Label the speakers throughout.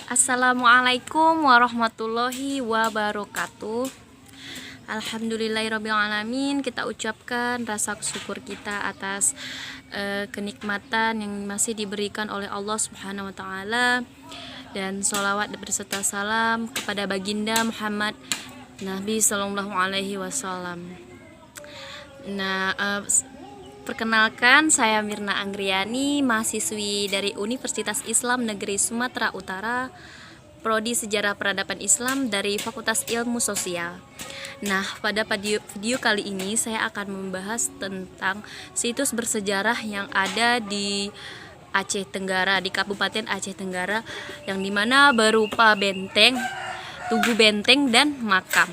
Speaker 1: Assalamualaikum warahmatullahi wabarakatuh. Alhamdulillahirrabbilalamin. Kita ucapkan rasa syukur kita atas kenikmatan yang masih diberikan oleh Allah Subhanahu wa Ta'ala, dan sholawat berserta salam kepada baginda Muhammad Nabi Sallallahu Alaihi Wasallam. Perkenalkan, saya Mirna Anggriani, mahasiswi dari Universitas Islam Negeri Sumatera Utara, Prodi Sejarah Peradaban Islam dari Fakultas Ilmu Sosial. Pada video kali ini saya akan membahas tentang situs bersejarah yang ada di Aceh Tenggara, di Kabupaten Aceh Tenggara, yang dimana berupa benteng, tugu benteng, dan makam.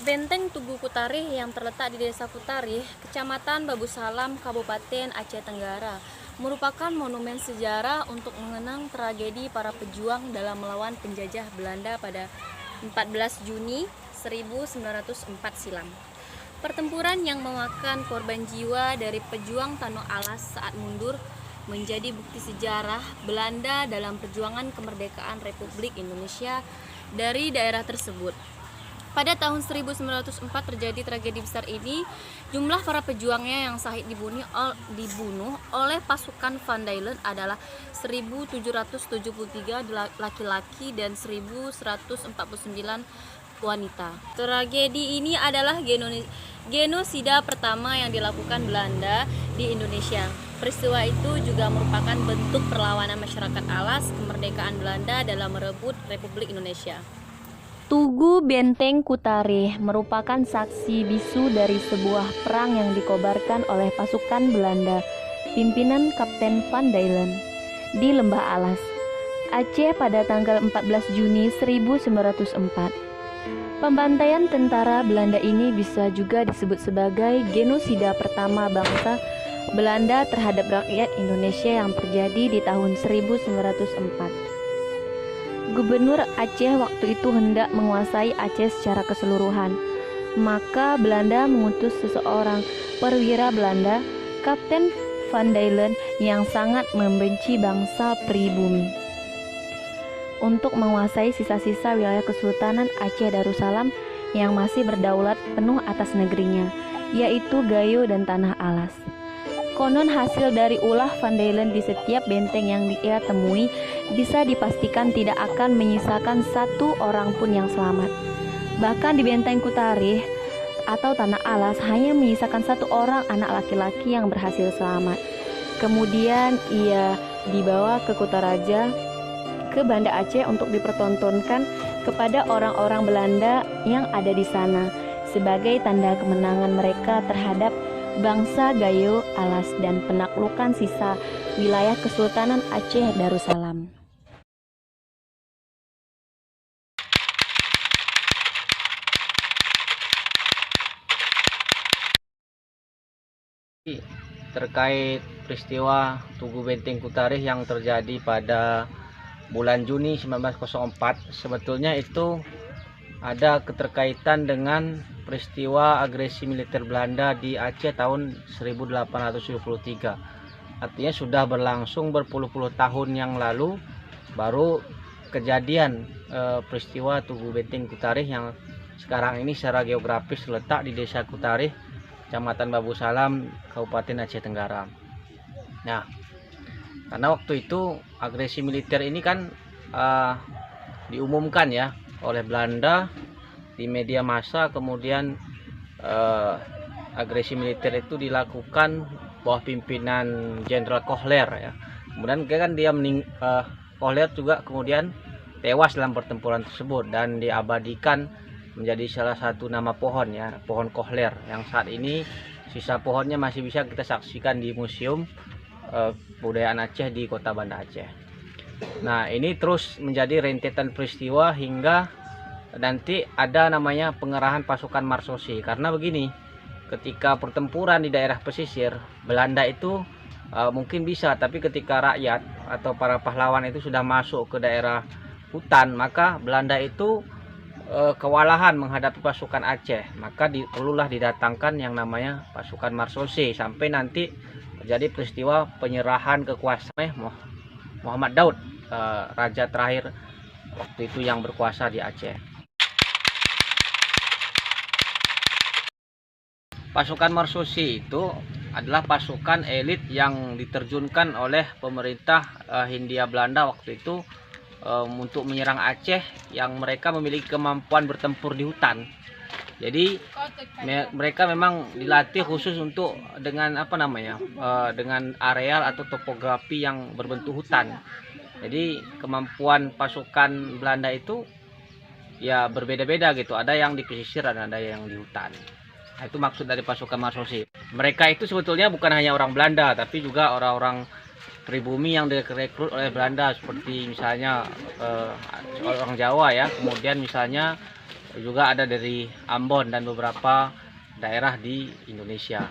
Speaker 1: Benteng Tugu Kutarih yang terletak di Desa Kutarih, Kecamatan Babu Salam, Kabupaten Aceh Tenggara, merupakan monumen sejarah untuk mengenang tragedi para pejuang dalam melawan penjajah Belanda pada 14 Juni 1904 silam. Pertempuran yang memakan korban jiwa dari pejuang Tanah Alas saat mundur menjadi bukti sejarah Belanda dalam perjuangan kemerdekaan Republik Indonesia dari daerah tersebut. Pada tahun 1904 terjadi tragedi besar ini. Jumlah para pejuangnya yang syahid dibunuh oleh pasukan Van Dalen adalah 1.773 laki-laki dan 1.149 wanita. Tragedi ini adalah genosida pertama yang dilakukan Belanda di Indonesia. Peristiwa itu juga merupakan bentuk perlawanan masyarakat Alas kemerdekaan Belanda dalam merebut Republik Indonesia. Tugu Benteng Kutarih merupakan saksi bisu dari sebuah perang yang dikobarkan oleh pasukan Belanda, pimpinan Kapten Van Dalen, di Lembah Alas, Aceh pada tanggal 14 Juni 1904. Pembantaian tentara Belanda ini bisa juga disebut sebagai genosida pertama bangsa Belanda terhadap rakyat Indonesia yang terjadi di tahun 1904. Gubernur Aceh waktu itu hendak menguasai Aceh secara keseluruhan. Maka Belanda mengutus seseorang perwira Belanda, Kapten Van Dalen, yang sangat membenci bangsa pribumi, untuk menguasai sisa-sisa wilayah Kesultanan Aceh Darussalam yang masih berdaulat penuh atas negerinya, yaitu Gayo dan Tanah Alas. Konon hasil dari ulah Van Dalen di setiap benteng yang dia temui bisa dipastikan tidak akan menyisakan satu orang pun yang selamat. Bahkan di benteng Kutarih atau Tanah Alas hanya menyisakan satu orang anak laki-laki yang berhasil selamat. Kemudian ia dibawa ke Kutaraja, ke Banda Aceh untuk dipertontonkan kepada orang-orang Belanda yang ada di sana sebagai tanda kemenangan mereka terhadap bangsa Gayo, Alas, dan penaklukan sisa wilayah Kesultanan Aceh Darussalam.
Speaker 2: Terkait peristiwa Tugu Benteng Kutarih yang terjadi pada bulan Juni 1904, sebetulnya itu ada keterkaitan dengan peristiwa agresi militer Belanda di Aceh tahun 1873. Artinya sudah berlangsung berpuluh-puluh tahun yang lalu baru kejadian peristiwa Tugu Benteng Kutarih yang sekarang ini secara geografis terletak di Desa Kutarih, Kecamatan Babu Salam, Kabupaten Aceh Tenggara. Nah, karena waktu itu agresi militer ini kan diumumkan ya oleh Belanda di media massa, kemudian agresi militer itu dilakukan bawah pimpinan Jenderal Kohler ya. Kemudian kan dia Kohler juga kemudian tewas dalam pertempuran tersebut dan diabadikan menjadi salah satu nama pohon ya, pohon Kohler, yang saat ini sisa pohonnya masih bisa kita saksikan di Museum Kebudayaan Aceh di Kota Banda Aceh. Nah, ini terus menjadi rentetan peristiwa hingga nanti ada namanya pengerahan pasukan Marsose. Karena begini, ketika pertempuran di daerah pesisir, Belanda itu mungkin bisa, tapi ketika rakyat atau para pahlawan itu sudah masuk ke daerah hutan, maka Belanda itu kewalahan menghadapi pasukan Aceh, maka perlulah didatangkan yang namanya pasukan Marsose sampai nanti terjadi peristiwa penyerahan kekuasaan Muhammad Daud, raja terakhir waktu itu yang berkuasa di Aceh. Pasukan Marsose itu adalah pasukan elit yang diterjunkan oleh pemerintah Hindia Belanda waktu itu untuk menyerang Aceh, yang mereka memiliki kemampuan bertempur di hutan. Jadi mereka memang dilatih khusus untuk dengan dengan areal atau topografi yang berbentuk hutan. Jadi kemampuan pasukan Belanda itu ya berbeda-beda gitu. Ada yang di pesisir, ada yang di hutan. Nah, itu maksud dari pasukan Marsose. Mereka itu sebetulnya bukan hanya orang Belanda, tapi juga orang-orang pribumi yang direkrut oleh Belanda, seperti misalnya orang Jawa ya. Kemudian misalnya juga ada dari Ambon dan beberapa daerah di Indonesia.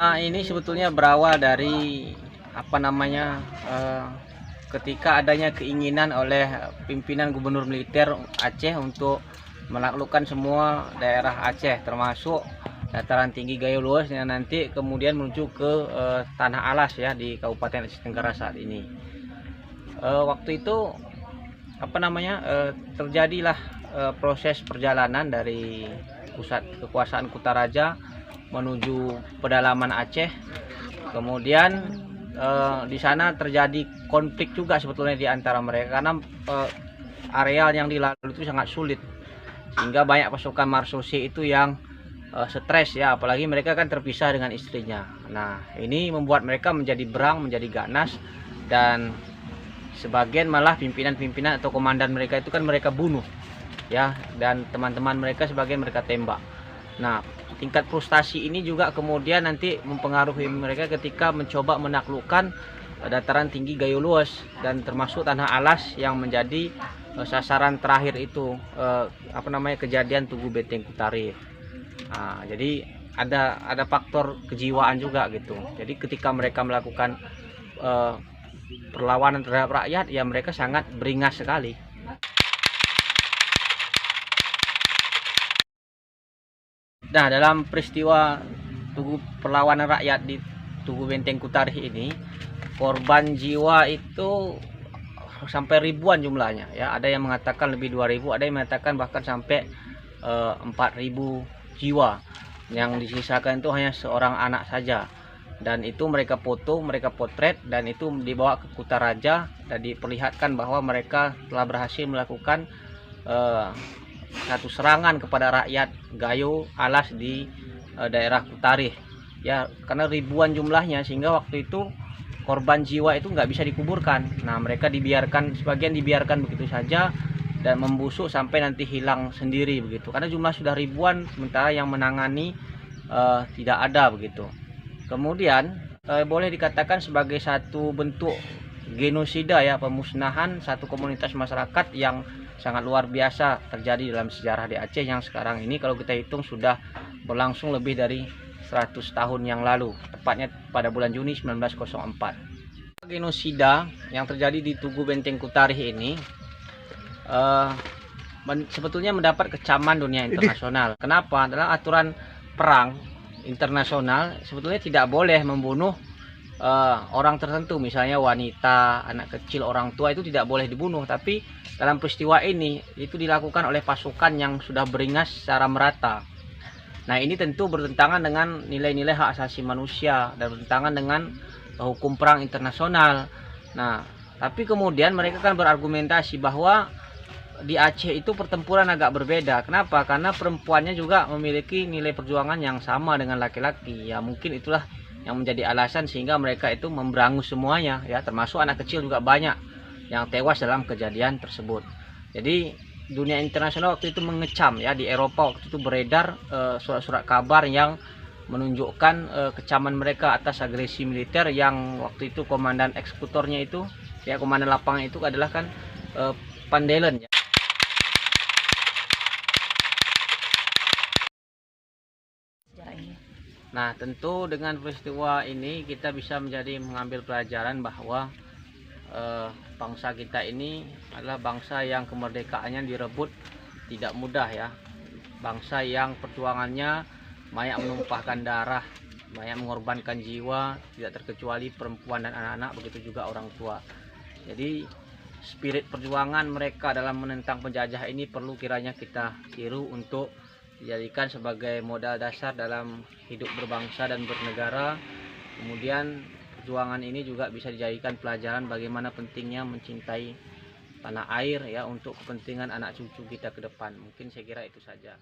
Speaker 2: Nah, ini sebetulnya berawal dari ketika adanya keinginan oleh pimpinan gubernur militer Aceh untuk menaklukkan semua daerah Aceh, termasuk dataran tinggi Gayo Luas yang nanti kemudian menuju ke Tanah Alas ya di Kabupaten Aceh Tenggara saat ini. Waktu itu terjadilah proses perjalanan dari pusat kekuasaan Kutaraja menuju pedalaman Aceh. Kemudian di sana terjadi konflik juga sebetulnya di antara mereka, karena areal yang dilalui itu sangat sulit, sehingga banyak pasukan Marsose itu yang stres ya, apalagi mereka kan terpisah dengan istrinya. Nah, ini membuat mereka menjadi berang, menjadi ganas, dan sebagian malah pimpinan-pimpinan atau komandan mereka itu kan mereka bunuh ya, dan teman-teman mereka sebagian mereka tembak. Nah, tingkat frustasi ini juga kemudian nanti mempengaruhi mereka ketika mencoba menaklukkan dataran tinggi Gayo Luas dan termasuk Tanah Alas yang menjadi sasaran terakhir itu kejadian Tugu Benteng Kutarih. Nah, jadi ada faktor kejiwaan juga gitu. Jadi ketika mereka melakukan eh, perlawanan terhadap rakyat, ya mereka sangat beringas sekali. Nah, dalam peristiwa Tugu perlawanan rakyat di Tugu Benteng Kutarih ini, korban jiwa itu sampai ribuan jumlahnya ya. Ada yang mengatakan lebih 2000, ada yang mengatakan bahkan sampai 4000 jiwa. Yang disisakan itu hanya seorang anak saja. Dan itu mereka foto, mereka potret, dan itu dibawa ke Kutaraja dan diperlihatkan bahwa mereka telah berhasil melakukan satu serangan kepada rakyat Gayo Alas di daerah Kutarih ya, karena ribuan jumlahnya sehingga waktu itu korban jiwa itu nggak bisa dikuburkan. Nah, mereka dibiarkan, sebagian dibiarkan begitu saja dan membusuk sampai nanti hilang sendiri begitu, karena jumlah sudah ribuan sementara yang menangani tidak ada begitu. Kemudian boleh dikatakan sebagai satu bentuk genosida ya, pemusnahan satu komunitas masyarakat yang sangat luar biasa terjadi dalam sejarah di Aceh yang sekarang ini kalau kita hitung sudah berlangsung lebih dari 100 tahun yang lalu, tepatnya pada bulan Juni 1904. Genosida yang terjadi di Tugu Benteng Kutarih ini sebetulnya mendapat kecaman dunia internasional. Kenapa? Dalam aturan perang internasional sebetulnya tidak boleh membunuh orang tertentu, misalnya wanita, anak kecil, orang tua itu tidak boleh dibunuh. Tapi dalam peristiwa ini itu dilakukan oleh pasukan yang sudah beringas secara merata. Nah, ini tentu bertentangan dengan nilai-nilai hak asasi manusia dan bertentangan dengan hukum perang internasional. Nah, tapi kemudian mereka kan berargumentasi bahwa di Aceh itu pertempuran agak berbeda. Kenapa? Karena perempuannya juga memiliki nilai perjuangan yang sama dengan laki-laki. Ya, mungkin itulah yang menjadi alasan sehingga mereka itu memberangus semuanya ya, termasuk anak kecil juga banyak yang tewas dalam kejadian tersebut. Jadi dunia internasional waktu itu mengecam ya, di Eropa waktu itu beredar surat-surat kabar yang menunjukkan kecaman mereka atas agresi militer yang waktu itu komandan eksekutornya itu ya, komandan lapangan itu adalah kan Pandelen ya. Nah, tentu dengan peristiwa ini kita bisa mengambil pelajaran bahwa bangsa kita ini adalah bangsa yang kemerdekaannya direbut tidak mudah ya. Bangsa yang perjuangannya banyak menumpahkan darah, banyak mengorbankan jiwa, tidak terkecuali perempuan dan anak-anak, begitu juga orang tua. Jadi spirit perjuangan mereka dalam menentang penjajah ini perlu kiranya kita tiru untuk dijadikan sebagai modal dasar dalam hidup berbangsa dan bernegara. Kemudian perjuangan ini juga bisa dijadikan pelajaran bagaimana pentingnya mencintai tanah air ya, untuk kepentingan anak cucu kita ke depan. Mungkin saya kira itu saja.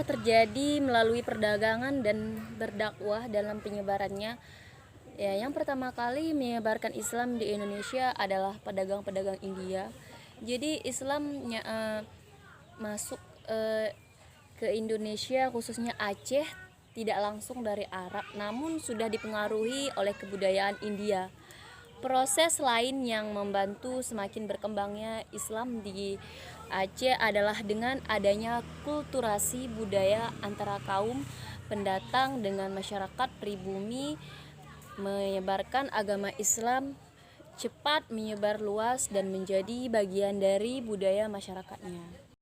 Speaker 1: Terjadi melalui perdagangan dan berdakwah dalam penyebarannya. Ya, yang pertama kali menyebarkan Islam di Indonesia adalah pedagang-pedagang India. Jadi Islam masuk ke Indonesia, khususnya Aceh, tidak langsung dari Arab, namun sudah dipengaruhi oleh kebudayaan India. Proses lain yang membantu semakin berkembangnya Islam di Aceh adalah dengan adanya kulturasi budaya antara kaum pendatang dengan masyarakat pribumi. Menyebarkan agama Islam cepat menyebar luas dan menjadi bagian dari budaya masyarakatnya.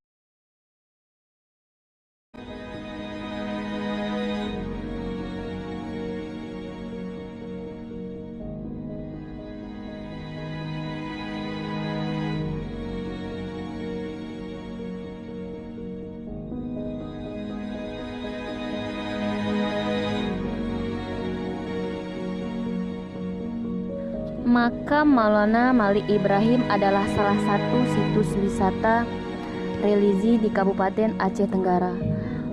Speaker 1: Makam Maulana Malik Ibrahim adalah salah satu situs wisata religi di Kabupaten Aceh Tenggara.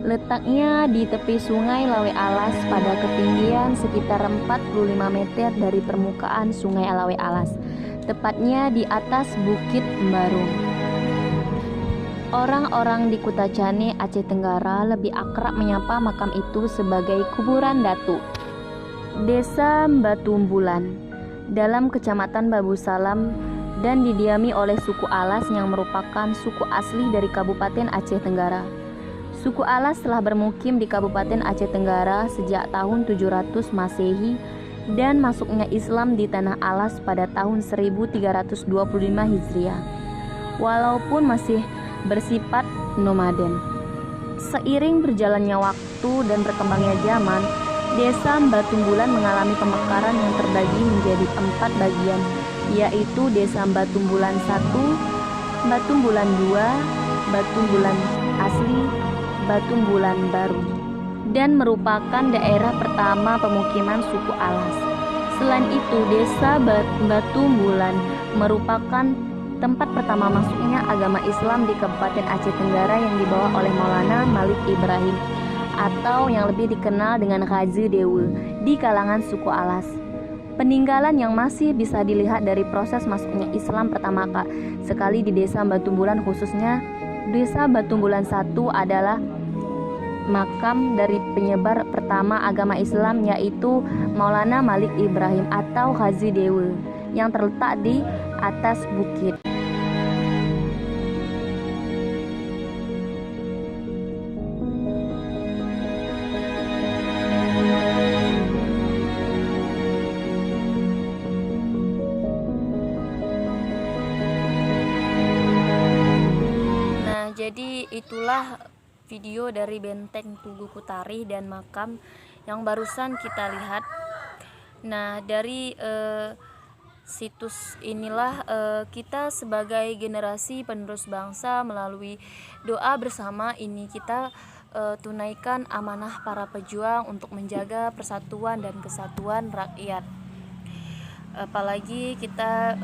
Speaker 1: Letaknya di tepi Sungai Lawe Alas pada ketinggian sekitar 45 meter dari permukaan Sungai Lawe Alas, tepatnya di atas Bukit Mbarung. Orang-orang di Kutacane, Aceh Tenggara lebih akrab menyapa makam itu sebagai kuburan Datuk. Desa Batumbulan dalam Kecamatan Babu Salam dan didiami oleh suku Alas yang merupakan suku asli dari Kabupaten Aceh Tenggara. Suku Alas telah bermukim di Kabupaten Aceh Tenggara sejak tahun 700 Masehi dan masuknya Islam di tanah Alas pada tahun 1325 Hijriah. Walaupun masih bersifat nomaden. Seiring berjalannya waktu dan berkembangnya zaman, Desa Batumbulan mengalami pemekaran yang terbagi menjadi 4 bagian, yaitu Desa Batumbulan 1, Batumbulan 2, Batumbulan Asli, Batumbulan Baru, dan merupakan daerah pertama pemukiman suku Alas. Selain itu, Desa Batumbulan merupakan tempat pertama masuknya agama Islam di Kabupaten Aceh Tenggara yang dibawa oleh Maulana Malik Ibrahim, atau yang lebih dikenal dengan Haji Deul di kalangan suku Alas. Peninggalan yang masih bisa dilihat dari proses masuknya Islam pertama sekali di Desa Batumbulan, khususnya Desa Batumbulan 1, adalah makam dari penyebar pertama agama Islam, yaitu Maulana Malik Ibrahim atau Haji Deul, yang terletak di atas bukit. Jadi itulah video dari Benteng Tugu Kutari dan makam yang barusan kita lihat. Nah, dari situs inilah kita sebagai generasi penerus bangsa melalui doa bersama ini kita tunaikan amanah para pejuang untuk menjaga persatuan dan kesatuan rakyat. Apalagi kita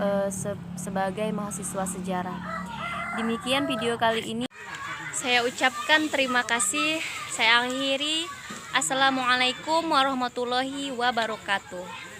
Speaker 1: sebagai mahasiswa sejarah. Demikian video kali ini. Saya ucapkan terima kasih. Saya akhiri. Assalamualaikum warahmatullahi wabarakatuh.